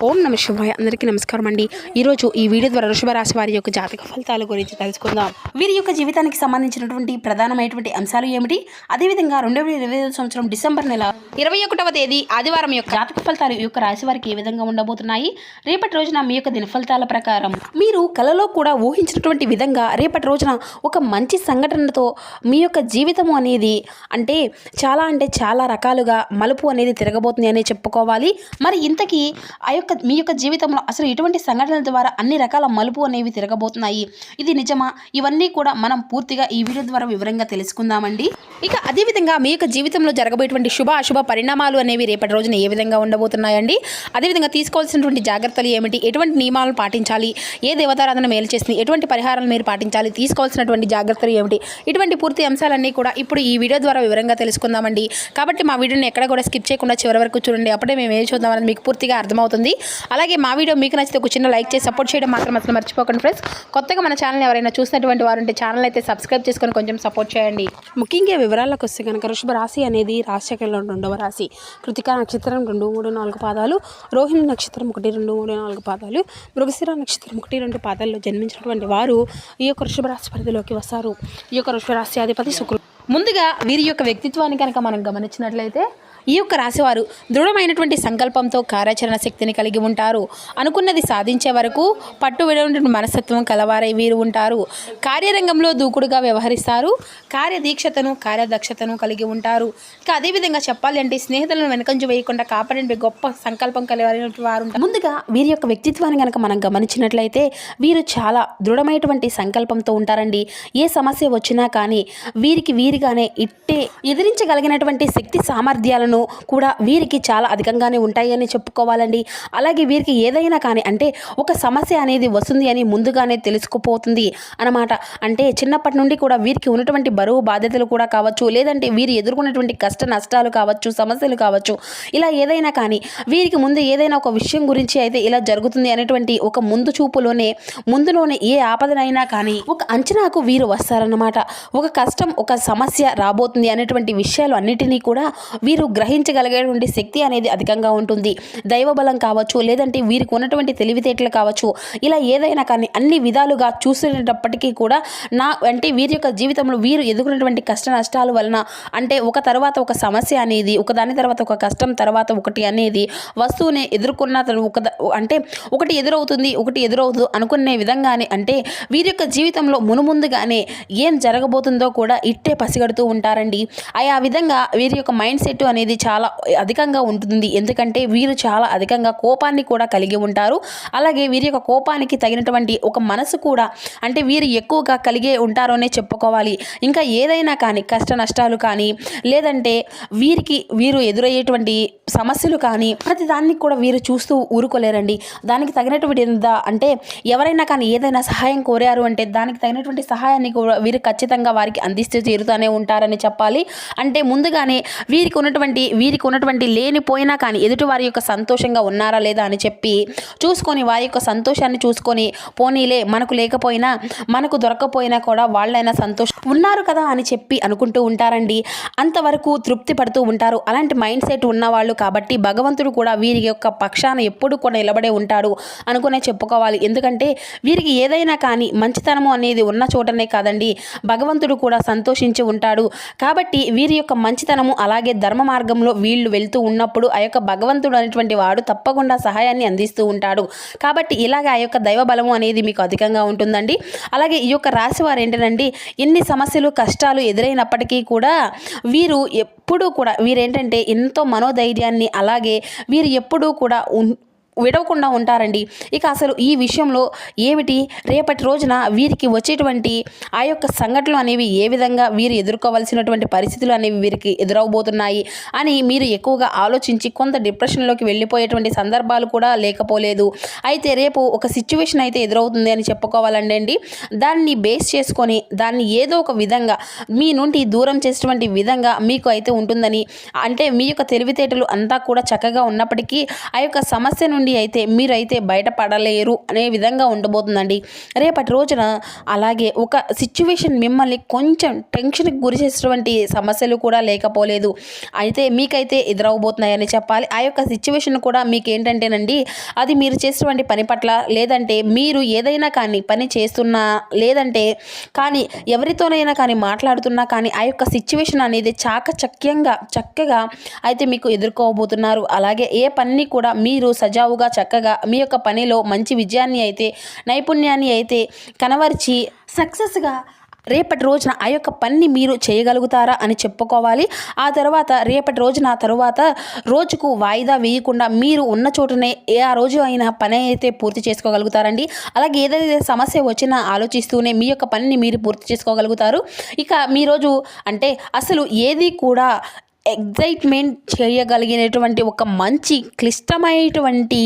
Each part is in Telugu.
ఓం నమ శివాయ. అందరికీ నమస్కారం అండి. ఈరోజు ఈ వీడియో ద్వారా వృషభ రాశి వారి యొక్క జాతక ఫలితాల గురించి తెలుసుకుందాం. వీరి యొక్క జీవితానికి సంబంధించినటువంటి ప్రధానమైనటువంటి అంశాలు ఏమిటి, అదేవిధంగా 2025 సంవత్సరం డిసెంబర్ నెల 21వ తేదీ ఆదివారం యొక్క జాతక ఫలితాలు ఈ యొక్క రాశి వారికి ఏ విధంగా ఉండబోతున్నాయి, రేపటి రోజున మీ యొక్క దిన ఫలితాల ప్రకారం మీరు కలలో కూడా ఊహించినటువంటి విధంగా రేపటి రోజున ఒక మంచి సంఘటనతో మీ యొక్క జీవితము అనేది అంటే చాలా రకాలుగా మలుపు అనేది తిరగబోతుంది అనే చెప్పుకోవాలి. మరి ఇంతకీ మీ యొక్క జీవితంలో అసలు ఎటువంటి సంఘటనల ద్వారా అన్ని రకాల మలుపు అనేవి తిరగబోతున్నాయి, ఇది నిజమా, ఇవన్నీ కూడా మనం పూర్తిగా ఈ వీడియో ద్వారా వివరంగా తెలుసుకుందామండి. ఇక అదేవిధంగా మీ యొక్క జీవితంలో జరగబోయేటువంటి అశుభ పరిణామాలు అనేవి రేపటి రోజున ఏ విధంగా ఉండబోతున్నాయండి, అదేవిధంగా తీసుకోవాల్సినటువంటి జాగ్రత్తలు ఏమిటి, ఎటువంటి నియమాలను పాటించాలి, ఏ దేవతారాధన మేలు చేస్తుంది, ఎటువంటి పరిహారాలు మీరు పాటించాలి, తీసుకోవాల్సినటువంటి జాగ్రత్తలు ఏమిటి, ఇటువంటి పూర్తి అంశాలన్నీ కూడా ఇప్పుడు ఈ వీడియో ద్వారా వివరంగా తెలుసుకుందామండి. కాబట్టి మా వీడియోని ఎక్కడ కూడా స్కిప్ చేయకుండా చివరి వరకు చూడండి, అప్పుడే మేము ఏం చూద్దామని మీకు పూర్తిగా అర్థమవుతుంది. అలాగే మా వీడియో మీకు నచ్చితే ఒక చిన్న లైక్ చేసి సపోర్ట్ చేయడం మాత్రం అసలు మర్చిపోకండి ఫ్రెండ్స్. కొత్తగా మన ఛానల్ ఎవరైనా చూసినటువంటి వారు ఉంటే ఛానల్ అయితే సబ్స్క్రైబ్ చేసుకొని కొంచెం సపోర్ట్ చేయండి. ముఖ్యంగా వివరాలకు వస్తే కనుక వృషభ రాశి అనేది రాశిచక్రంలో 2వ రాశి. కృతికా నక్షత్రం 2, 3, 4 పాదాలు, రోహిణి నక్షత్రం 1, 2, 3, 4 పాదాలు, మృగశిర నక్షత్రం 1, 2 పాదాల్లో జన్మించినటువంటి వారు ఈ యొక్క వృషభ రాశి పరిధిలోకి వస్తారు. ఈ యొక్క వృషభ రాశి అధిపతి శుక్రుడు. ముందుగా వీరి యొక్క వ్యక్తిత్వాన్ని కనుక మనం గమనించినట్లయితే ఈ యొక్క రాశివారు దృఢమైనటువంటి సంకల్పంతో కార్యాచరణ శక్తిని కలిగి ఉంటారు. అనుకున్నది సాధించే వరకు పట్టు విడవటువంటి మనస్తత్వం కలవారై వీరు ఉంటారు. కార్యరంగంలో దూకుడుగా వ్యవహరిస్తారు. కార్యదీక్షతను కార్యదక్షతను కలిగి ఉంటారు. ఇక అదేవిధంగా చెప్పాలి అంటే స్నేహితులను వెనకంజు వేయకుండా కాపాడే గొప్ప సంకల్పం కలిగినటువంటి వారు ఉంటారు. ముందుగా వీరి యొక్క వ్యక్తిత్వాన్ని కనుక మనం గమనించినట్లయితే వీరు చాలా దృఢమైనటువంటి సంకల్పంతో ఉంటారండి. ఏ సమస్య వచ్చినా కానీ వీరిగానే ఇట్టే ఎదిరించగలిగినటువంటి శక్తి సామర్థ్యాలను కూడా వీరికి చాలా అధికంగానే ఉంటాయని చెప్పుకోవాలండి. అలాగే వీరికి ఏదైనా కానీ అంటే ఒక సమస్య అనేది వస్తుంది అని ముందుగానే తెలుసుకుపోతుంది అన్నమాట. అంటే చిన్నప్పటి నుండి కూడా వీరికి ఉన్నటువంటి బరువు బాధ్యతలు కూడా కావచ్చు, లేదంటే వీరు ఎదుర్కొన్నటువంటి కష్ట నష్టాలు కావచ్చు, సమస్యలు కావచ్చు, ఇలా ఏదైనా కానీ వీరికి ముందు ఏదైనా ఒక విషయం గురించి అయితే ఇలా జరుగుతుంది అనేటువంటి ఒక ముందులోనే ఏ ఆపదనైనా కానీ ఒక అంచనాకు వీరు వస్తారన్నమాట. ఒక కష్టం ఒక సమస్య రాబోతుంది అనేటువంటి విషయాలు అన్నిటినీ కూడా వీరు గ్రహించగలిగేటువంటి శక్తి అనేది అధికంగా ఉంటుంది. దైవబలం కావచ్చు, లేదంటే వీరికి ఉన్నటువంటి తెలివితేటలు కావచ్చు, ఇలా ఏదైనా కానీ అన్ని విధాలుగా చూసేటప్పటికీ కూడా అంటే వీరి యొక్క జీవితంలో వీరు ఎదుర్కొన్నటువంటి కష్ట నష్టాల వలన అంటే ఒక తర్వాత ఒక సమస్య అనేది ఒకదాని తర్వాత ఒక కష్టం తర్వాత ఒకటి అనేది వస్తువుని ఎదుర్కొన్న అంటే ఒకటి ఎదురవుతుంది అనుకునే విధంగానే అంటే వీరి యొక్క జీవితంలో మునుముందుగానే ఏం జరగబోతుందో కూడా ఇట్టే పసిగడుతూ ఉంటారండి. ఆ విధంగా వీరి యొక్క మైండ్ సెట్ అనేది చాలా అధికంగా ఉంటుంది. ఎందుకంటే వీరు చాలా అధికంగా కోపాన్ని కూడా కలిగి ఉంటారు. అలాగే వీరి యొక్క కోపానికి తగినటువంటి ఒక మనసు కూడా అంటే వీరు ఎక్కువగా కలిగే ఉంటారు అనే చెప్పుకోవాలి. ఇంకా ఏదైనా కానీ కష్ట నష్టాలు కానీ లేదంటే వీరు ఎదురయ్యేటువంటి సమస్యలు కానీ ప్రతి దాన్ని కూడా వీరు చూస్తూ ఊరుకోలేరండి. దానికి తగినటువంటి అంటే ఎవరైనా కానీ ఏదైనా సహాయం కోరారు అంటే దానికి తగినటువంటి సహాయాన్ని కూడా వీరు ఖచ్చితంగా వారికి అందిస్తూ తీరుతూనే ఉంటారని చెప్పాలి. అంటే ముందుగానే వీరికి ఉన్నటువంటి లేనిపోయినా కానీ ఎదుటి వారి యొక్క సంతోషంగా ఉన్నారా లేదా అని చెప్పి చూసుకొని వారి యొక్క సంతోషాన్ని చూసుకొని పోనీలే మనకు లేకపోయినా మనకు దొరకపోయినా కూడా వాళ్ళైనా సంతోషం ఉన్నారు కదా అని చెప్పి అనుకుంటూ ఉంటారండి. అంతవరకు తృప్తి పడుతూ ఉంటారు. అలాంటి మైండ్ సెట్ ఉన్నవాళ్ళు కాబట్టి భగవంతుడు కూడా వీరి యొక్క పక్షాన ఎప్పుడు కూడా నిలబడే ఉంటాడు అనుకునే చెప్పుకోవాలి. ఎందుకంటే వీరికి ఏదైనా కానీ మంచితనము అనేది ఉన్న చోటనే కాదండి భగవంతుడు కూడా సంతోషించి ఉంటాడు. కాబట్టి వీరి యొక్క మంచితనము అలాగే ధర్మ మార్గంలో వీళ్ళు వెళ్తూ ఉన్నప్పుడు ఆ యొక్క భగవంతుడు అనేటువంటి వాడు తప్పకుండా సహాయాన్ని అందిస్తూ ఉంటాడు. కాబట్టి ఇలాగ ఆ యొక్క దైవ బలము అనేది మీకు అధికంగా ఉంటుందండి. అలాగే ఈ యొక్క రాశి వారు ఏంటంటే ఎన్ని సమస్యలు కష్టాలు ఎదురైనప్పటికీ కూడా వీరు ఎప్పుడూ కూడా వీరేంటంటే ఎంతో మనోధైర్యాన్ని అలాగే వీరు ఎప్పుడూ కూడా విడవకుండా ఉంటారండి. ఇక అసలు ఈ విషయంలో ఏమిటి రేపటి రోజున వీరికి వచ్చేటువంటి ఆ యొక్క సంఘటనలు అనేవి ఏ విధంగా వీరు ఎదుర్కోవాల్సినటువంటి పరిస్థితులు అనేవి వీరికి ఎదురవబోతున్నాయి అని మీరు ఎక్కువగా ఆలోచించి కొంత డిప్రెషన్లోకి వెళ్ళిపోయేటువంటి సందర్భాలు కూడా లేకపోలేదు. అయితే రేపు ఒక సిచ్యువేషన్ అయితే ఎదురవుతుంది అని చెప్పుకోవాలండి. దాన్ని బేస్ చేసుకొని దాన్ని ఏదో ఒక విధంగా మీ నుండి దూరం చేసేటువంటి విధంగా మీకు అయితే ఉంటుందని అంటే మీ యొక్క తెలివితేటలు అంతా కూడా చక్కగా ఉన్నప్పటికీ ఆ యొక్క సమస్య నుండి నుండి అయితే మీరైతే బయటపడలేరు అనే విధంగా ఉండబోతుందండి రేపటి రోజున. అలాగే ఒక సిచ్యువేషన్ మిమ్మల్ని కొంచెం టెన్షన్కి గురి చేసేటువంటి సమస్యలు కూడా లేకపోలేదు, అయితే మీకైతే ఎదురవబోతున్నాయని చెప్పాలి. ఆ యొక్క సిచ్యువేషన్ కూడా మీకు ఏంటంటేనండి, అది మీరు చేసేటువంటి పని పట్ల, లేదంటే మీరు ఏదైనా కానీ పని చేస్తున్నా, లేదంటే కానీ ఎవరితోనైనా కానీ మాట్లాడుతున్నా కానీ ఆ యొక్క సిచ్యువేషన్ అనేది చక్కగా అయితే మీకు ఎదుర్కోబోతున్నారు. అలాగే ఏ పని కూడా మీరు సజావుగా చక్కగా మీ యొక్క పనిలో మంచి విజయాన్ని అయితే, నైపుణ్యాన్ని అయితే కనబరిచి సక్సెస్గా రేపటి రోజున ఆ యొక్క పనిని మీరు చేయగలుగుతారా అని చెప్పుకోవాలి. ఆ తర్వాత రేపటి రోజున రోజుకు వాయిదా వేయకుండా మీరు ఉన్న చోటనే ఆ రోజు అయినా పని అయితే పూర్తి చేసుకోగలుగుతారండి. అలాగే ఏదైతే సమస్య వచ్చినా ఆలోచిస్తూనే మీ యొక్క పనిని మీరు పూర్తి చేసుకోగలుగుతారు. ఇక మీ రోజు అంటే అసలు ఏది కూడా ఎగ్జైట్మెంట్ చేయగలిగినటువంటి ఒక మంచి క్లిష్టమైనటువంటి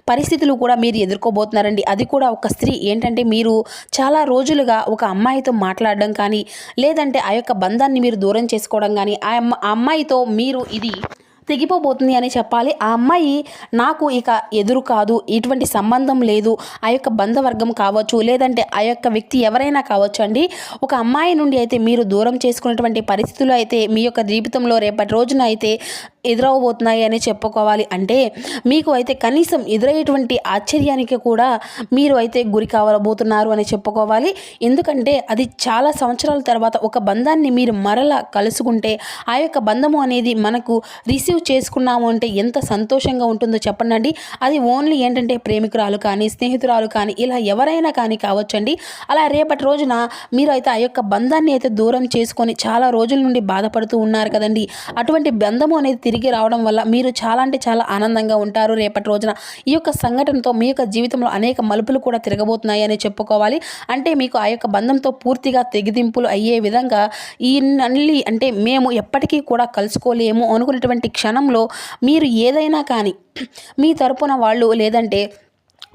పరిస్థితులు కూడా మీరు ఎదుర్కోబోతున్నారండి. అది కూడా ఒక స్త్రీ ఏంటంటే, మీరు చాలా రోజులుగా ఒక అమ్మాయితో మాట్లాడడం కానీ, లేదంటే ఆ యొక్క బంధాన్ని మీరు దూరం చేసుకోవడం కానీ, ఆ అమ్మాయితో మీరు ఇది తెగిపోబోతుంది అని చెప్పాలి. ఆ అమ్మాయి నాకు ఇక ఎదురు కాదు, ఇటువంటి సంబంధం లేదు, ఆ యొక్క బంధవర్గం కావచ్చు, లేదంటే ఆ యొక్క వ్యక్తి ఎవరైనా కావచ్చు అండి. ఒక అమ్మాయి నుండి అయితే మీరు దూరం చేసుకున్నటువంటి పరిస్థితులు అయితే మీ యొక్క జీవితంలో రేపటి రోజున అయితే ఎదురవబోతున్నాయి అని చెప్పుకోవాలి. అంటే మీకు అయితే కనీసం ఎదురయ్యేటువంటి ఆశ్చర్యానికి కూడా మీరు అయితే గురి కావబోతున్నారు అని చెప్పుకోవాలి. ఎందుకంటే అది చాలా సంవత్సరాల తర్వాత ఒక బంధాన్ని మీరు మరలా కలుసుకుంటే, ఆ యొక్క బంధము అనేది మనకు రిసీవ్ చేసుకున్నాము అంటే ఎంత సంతోషంగా ఉంటుందో చెప్పండి. అది ఓన్లీ ఏంటంటే ప్రేమికురాలు కానీ, స్నేహితురాలు కానీ, ఇలా ఎవరైనా కానీ కావచ్చండి. అలా రేపటి రోజున మీరు అయితే ఆ యొక్క బంధాన్ని అయితే దూరం చేసుకొని చాలా రోజుల నుండి బాధపడుతూ ఉన్నారు కదండి. అటువంటి బంధము అనేది తిరిగి రావడం వల్ల మీరు చాలా అంటే చాలా ఆనందంగా ఉంటారు రేపటి రోజున. ఈ యొక్క సంఘటనతో మీ యొక్క జీవితంలో అనేక మలుపులు కూడా తిరగబోతున్నాయి అని చెప్పుకోవాలి. అంటే మీకు ఆ యొక్క బంధంతో పూర్తిగా తెగిదింపులు అయ్యే విధంగా ఈ నల్లి అంటే మేము ఎప్పటికీ కూడా కలుసుకోలేము అనుకునేటువంటి క్షణంలో మీరు ఏదైనా కానీ మీ తరపున వాళ్ళు, లేదంటే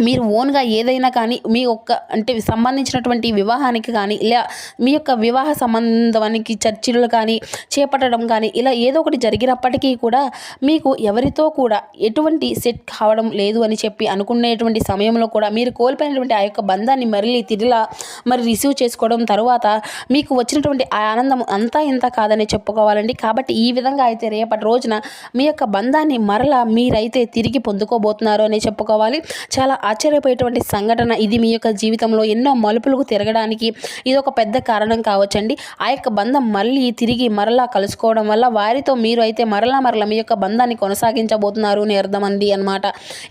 మీరు ఓన్గా ఏదైనా కానీ మీ యొక్క అంటే సంబంధించినటువంటి వివాహానికి కానీ, ఇలా మీ యొక్క వివాహ సంబంధానికి చర్చలు కానీ చేపట్టడం కానీ, ఇలా ఏదో ఒకటి జరిగినప్పటికీ కూడా మీకు ఎవరితో కూడా ఎటువంటి సెట్ కావడం లేదు అని చెప్పి అనుకునేటువంటి సమయంలో కూడా మీరు కోల్పోయినటువంటి ఆ యొక్క బంధాన్ని మరి రిసీవ్ చేసుకోవడం, తర్వాత మీకు వచ్చినటువంటి ఆ ఆనందం అంతా ఇంత కాదని చెప్పుకోవాలండి. కాబట్టి ఈ విధంగా అయితే రేపటి రోజున మీ యొక్క బంధాన్ని మరలా మీరైతే తిరిగి పొందుకోబోతున్నారు అని చెప్పుకోవాలి. చాలా ఆశ్చర్యపోయేటువంటి సంఘటన ఇది. మీ యొక్క జీవితంలో ఎన్నో మలుపులకు తిరగడానికి ఇది ఒక పెద్ద కారణం కావచ్చండి. ఆ యొక్క బంధం మళ్ళీ తిరిగి మరలా కలుసుకోవడం వల్ల వారితో మీరు అయితే మరలా మీ యొక్క బంధాన్ని కొనసాగించబోతున్నారు అని అర్థమండి అనమాట.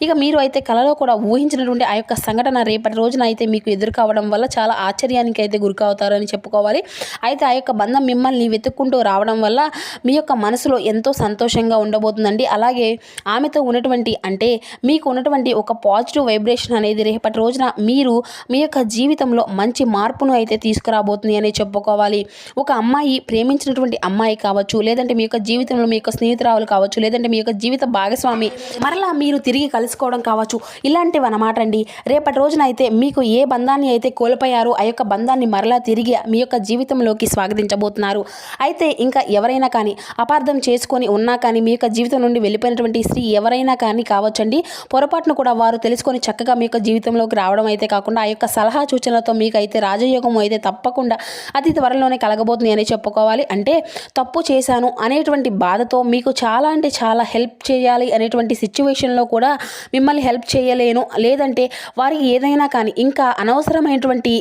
ఇక మీరు అయితే కలలో కూడా ఊహించినటువంటి ఆ యొక్క సంఘటన రేపటి రోజున అయితే మీకు ఎదురు కావడం వల్ల చాలా ఆశ్చర్యానికి అయితే గురికావుతారు అని చెప్పుకోవాలి. అయితే ఆ యొక్క బంధం మిమ్మల్ని వెతుక్కుంటూ రావడం వల్ల మీ యొక్క మనసులో ఎంతో సంతోషంగా ఉండబోతుందండి. అలాగే ఆమెతో ఉన్నటువంటి అంటే మీకు ఉన్నటువంటి ఒక పాజిటివ్ వైబ్రేషన్ అనేది రేపటి రోజున మీరు మీ యొక్క జీవితంలో మంచి మార్పును అయితే తీసుకురాబోతుంది అని చెప్పుకోవాలి. ఒక అమ్మాయి ప్రేమించినటువంటి అమ్మాయి కావచ్చు, లేదంటే మీ యొక్క జీవితంలో మీ యొక్క స్నేహితురాలు కావచ్చు, లేదంటే మీ యొక్క జీవిత భాగస్వామి మరలా మీరు తిరిగి కలుసుకోవడం కావచ్చు, ఇలాంటివి అన్నమాట అండి. రేపటి రోజున అయితే మీకు ఏ బంధాన్ని అయితే కోల్పోయారో ఆ యొక్క బంధాన్ని మరలా తిరిగి మీ యొక్క జీవితంలోకి స్వాగతించబోతున్నారు. అయితే ఇంకా ఎవరైనా కానీ అపార్థం చేసుకొని ఉన్నా కానీ, మీ యొక్క జీవితం నుండి వెళ్ళిపోయినటువంటి స్త్రీ ఎవరైనా కానీ కావచ్చండి, పొరపాటును కూడా వారు తెలుసుకొని చక్కగా మీ యొక్క జీవితంలోకి రావడం అయితే కాకుండా ఆ యొక్క సలహా సూచనలతో మీకైతే రాజయోగం అయితే తప్పకుండా అతి త్వరలోనే కలగబోతుంది అని చెప్పుకోవాలి. అంటే తప్పు చేశాను అనేటువంటి బాధతో మీకు చాలా అంటే చాలా హెల్ప్ చేయాలి అనేటువంటి సిచ్యువేషన్లో కూడా మిమ్మల్ని హెల్ప్ చేయలేను, లేదంటే వారికి ఏదైనా కానీ ఇంకా అనవసరమైనటువంటి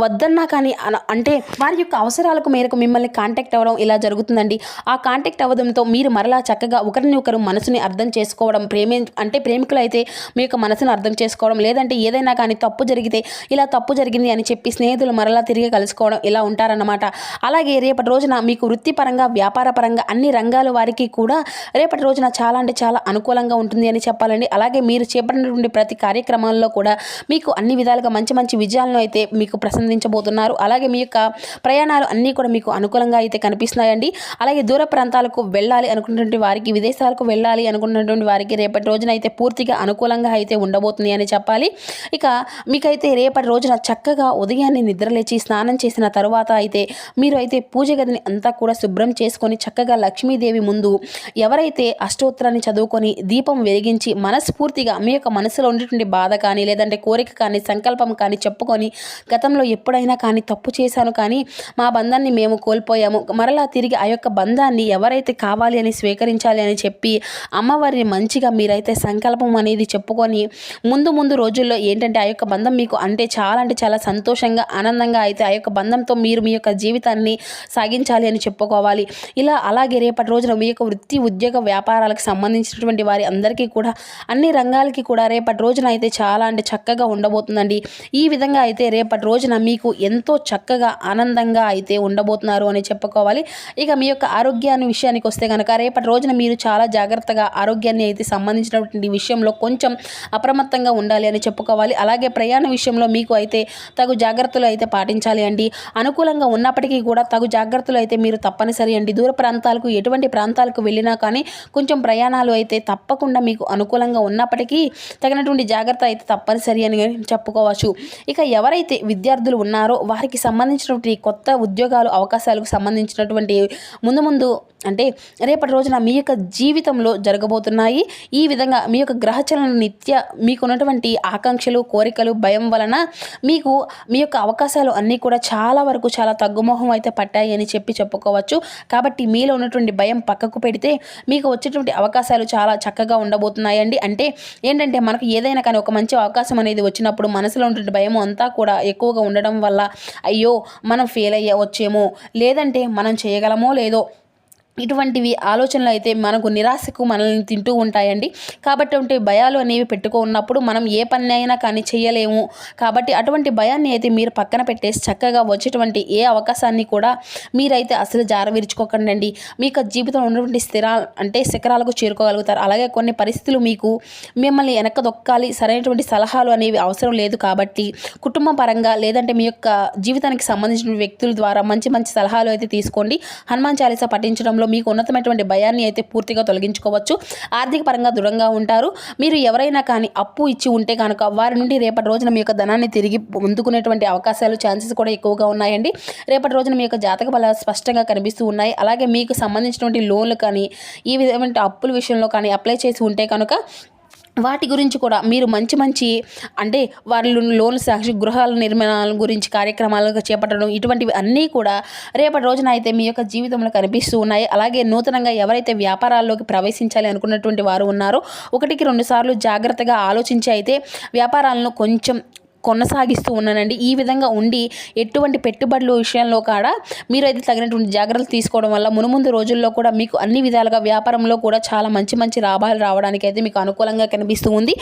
వద్దన్నా కానీ అంటే వారి యొక్క అవసరాలకు మేరకు మిమ్మల్ని కాంటాక్ట్ అవ్వడం ఇలా జరుగుతుందండి. ఆ కాంటాక్ట్ అవ్వడంతో మీరు మరలా చక్కగా ఒకరిని ఒకరు మనసుని అర్థం చేసుకోవడం, ప్రేమికులు అయితే మీ యొక్క మనసును అర్థం చేసుకోవడం, లేదంటే ఏదైనా కానీ తప్పు జరిగితే ఇలా తప్పు జరిగింది అని చెప్పి స్నేహితులు మరలా తిరిగి కలుసుకోవడం ఇలా ఉంటారన్నమాట. అలాగే రేపటి రోజున మీకు వృత్తిపరంగా, వ్యాపారపరంగా అన్ని రంగాల వారికి కూడా రేపటి రోజున చాలా అంటే చాలా అనుకూలంగా ఉంటుంది అని చెప్పాలండి. అలాగే మీరు చేపట్టినటువంటి ప్రతి కార్యక్రమాల్లో కూడా మీకు అన్ని విధాలుగా మంచి మంచి విజయాలను అయితే మీకు ప్రసందించబోతున్నారు. అలాగే మీ యొక్క ప్రయాణాలు అన్నీ కూడా మీకు అనుకూలంగా అయితే కనిపిస్తున్నాయండి. అలాగే దూర ప్రాంతాలకు వెళ్ళాలి అనుకున్నటువంటి వారికి, విదేశాలకు వెళ్ళాలి అనుకున్నటువంటి వారికి రేపటి రోజున అయితే పూర్తిగా అనుకూలంగా అయితే ఉండబోతుంది అని చెప్పాలి. ఇక మీకైతే రేపటి రోజున చక్కగా ఉదయాన్నే నిద్రలేచి స్నానం చేసిన తరువాత అయితే మీరు అయితే పూజ గదిని అంతా కూడా శుభ్రం చేసుకొని చక్కగా లక్ష్మీదేవి ముందు ఎవరైతే అష్టోత్తరాన్ని చదువుకొని దీపం వెలిగించి మనస్ఫూర్తిగా మీ యొక్క మనసులో ఉండేటువంటి బాధ కానీ లేదంటే కోరిక కానీ సంకల్పం కానీ చెప్పుకొని గతంలో ఎప్పుడైనా కానీ తప్పు చేశాను కానీ మా బంధాన్ని మేము కోల్పోయాము, మరలా తిరిగి ఆ యొక్క బంధాన్ని ఎవరైతే కావాలి అని స్వీకరించాలి అని చెప్పి అమ్మవారిని మంచిగా మీరైతే సంకల్పం అనేది చెప్పుకొని ముందు రోజుల్లో ఏంటంటే ఆ యొక్క బంధం మీకు అంటే చాలా సంతోషంగా ఆనందంగా అయితే ఆ యొక్క బంధంతో మీరు మీ యొక్క జీవితాన్ని సాగించాలి అని చెప్పుకోవాలి. ఇలా అలాగే రేపటి రోజున మీ యొక్క వృత్తి ఉద్యోగ వ్యాపారాలకు సంబంధించినటువంటి వారి అందరికీ కూడా అన్ని రంగాలకి కూడా రేపటి రోజున అయితే చాలా అంటే చక్కగా ఉండబోతుందండి. ఈ విధంగా అయితే రేపటి రోజున మీకు ఎంతో చక్కగా ఆనందంగా అయితే ఉండబోతున్నారు అని చెప్పుకోవాలి. ఇక మీ యొక్క ఆరోగ్యాన్ని విషయానికి వస్తే కనుక రేపటి రోజున మీరు చాలా జాగ్రత్తగా ఆరోగ్యాన్ని అయితే సంబంధించినటువంటి విషయంలో కొంచెం అప్రమత్తంగా ఉండాలి అని చెప్పుకోవాలి. అలాగే ప్రయాణ విషయంలో మీకు అయితే తగు జాగ్రత్తలు అయితే పాటించాలి అండి. అనుకూలంగా ఉన్నప్పటికీ కూడా తగు జాగ్రత్తలు అయితే మీరు తప్పనిసరి అండి. దూర ప్రాంతాలకు ఎటువంటి ప్రాంతాలకు వెళ్ళినా కానీ కొంచెం ప్రయాణాలు అయితే తప్పకుండా మీకు అనుకూలంగా ఉన్నప్పటికీ తగినటువంటి జాగ్రత్త అయితే తప్పనిసరి అని చెప్పుకోవచ్చు. ఇక ఎవరైతే విద్యార్థులు ఉన్నారో వారికి సంబంధించినటువంటి కొత్త ఉద్యోగాలు అవకాశాలకు సంబంధించినటువంటి ముందు అంటే రేపటి రోజున మీ యొక్క జీవితంలో జరగబోతున్నాయి. ఈ విధంగా మీ యొక్క గ్రహచలన నిత్య మీకున్నటువంటి ఆకాంక్షలు కోరికలు భయం వలన మీకు మీ యొక్క అవకాశాలు అన్నీ కూడా చాలా వరకు చాలా తగ్గుమోహం అయితే పట్టాయి అని చెప్పుకోవచ్చు. కాబట్టి మీలో ఉన్నటువంటి భయం పక్కకు పెడితే మీకు వచ్చేటువంటి అవకాశాలు చాలా చక్కగా ఉండబోతున్నాయండి. అంటే ఏంటంటే మనకు ఏదైనా కానీ ఒక మంచి అవకాశం అనేది వచ్చినప్పుడు మనసులో ఉన్నటువంటి భయం అంతా కూడా ఎక్కువగా ఉండడం వల్ల అయ్యో మనం ఫెయిల్ అయ్యవచ్చేమో లేదంటే మనం చేయగలమో లేదో ఇటువంటివి ఆలోచనలు అయితే మనకు నిరాశకు మనల్ని తింటూ ఉంటాయండి. కాబట్టి భయాలు అనేవి ఉన్నప్పుడు మనం ఏ పని అయినా కానీ చేయలేము. కాబట్టి అటువంటి భయాన్ని అయితే మీరు పక్కన పెట్టేసి చక్కగా వచ్చేటువంటి ఏ అవకాశాన్ని కూడా మీరైతే అసలు జారవిరుచుకోకండి. మీకు జీవితంలో ఉన్నటువంటి శిఖరాలకు చేరుకోగలుగుతారు. అలాగే కొన్ని పరిస్థితులు మీకు మిమ్మల్ని వెనక దొక్కాలి, సరైనటువంటి సలహాలు అనేవి అవసరం లేదు. కాబట్టి కుటుంబ పరంగా లేదంటే మీ యొక్క జీవితానికి సంబంధించిన వ్యక్తుల ద్వారా మంచి సలహాలు అయితే తీసుకోండి. హనుమాన్ చాలీసా పఠించడంలో మీకు ఉన్నతమైనటువంటి భయాన్ని అయితే పూర్తిగా తొలగించుకోవచ్చు. ఆర్థిక పరంగా దృఢంగా ఉంటారు. మీరు ఎవరైనా కానీ అప్పు ఇచ్చి ఉంటే కనుక వారి నుండి రేపటి రోజున మీ యొక్క ధనాన్ని తిరిగి పొందుకునేటువంటి అవకాశాలు ఛాన్సెస్ కూడా ఎక్కువగా ఉన్నాయండి. రేపటి రోజున మీ యొక్క జాతక బలాలు స్పష్టంగా కనిపిస్తూ ఉన్నాయి. అలాగే మీకు సంబంధించినటువంటి లోన్లు కానీ ఈ విధమైన అప్పుల విషయంలో కానీ అప్లై చేసి ఉంటే కనుక వాటి గురించి కూడా మీరు మంచి అంటే వాళ్ళు లోన్ సాక్షి గృహాల నిర్మాణాల గురించి కార్యక్రమాలు చేపట్టడం ఇటువంటివి అన్నీ కూడా రేపటి రోజున అయితే మీ యొక్క జీవితంలో కనిపిస్తూ ఉన్నాయి. అలాగే నూతనంగా ఎవరైతే వ్యాపారాల్లోకి ప్రవేశించాలి అనుకున్నటువంటి వారు ఉన్నారో 1-2 సార్లు జాగ్రత్తగా ఆలోచించి అయితే వ్యాపారాలను కొంచెం కొనసాగిస్తూ ఉన్నానండి. ఈ విధంగా ఉండి ఎటువంటి పెట్టుబడుల విషయంలో కూడా మీరైతే తగినటువంటి జాగ్రత్తలు తీసుకోవడం వల్ల మునుముందు రోజుల్లో కూడా మీకు అన్ని విధాలుగా వ్యాపారంలో కూడా చాలా మంచి లాభాలు రావడానికి అయితే మీకు అనుకూలంగా కనిపిస్తూ ఉంది.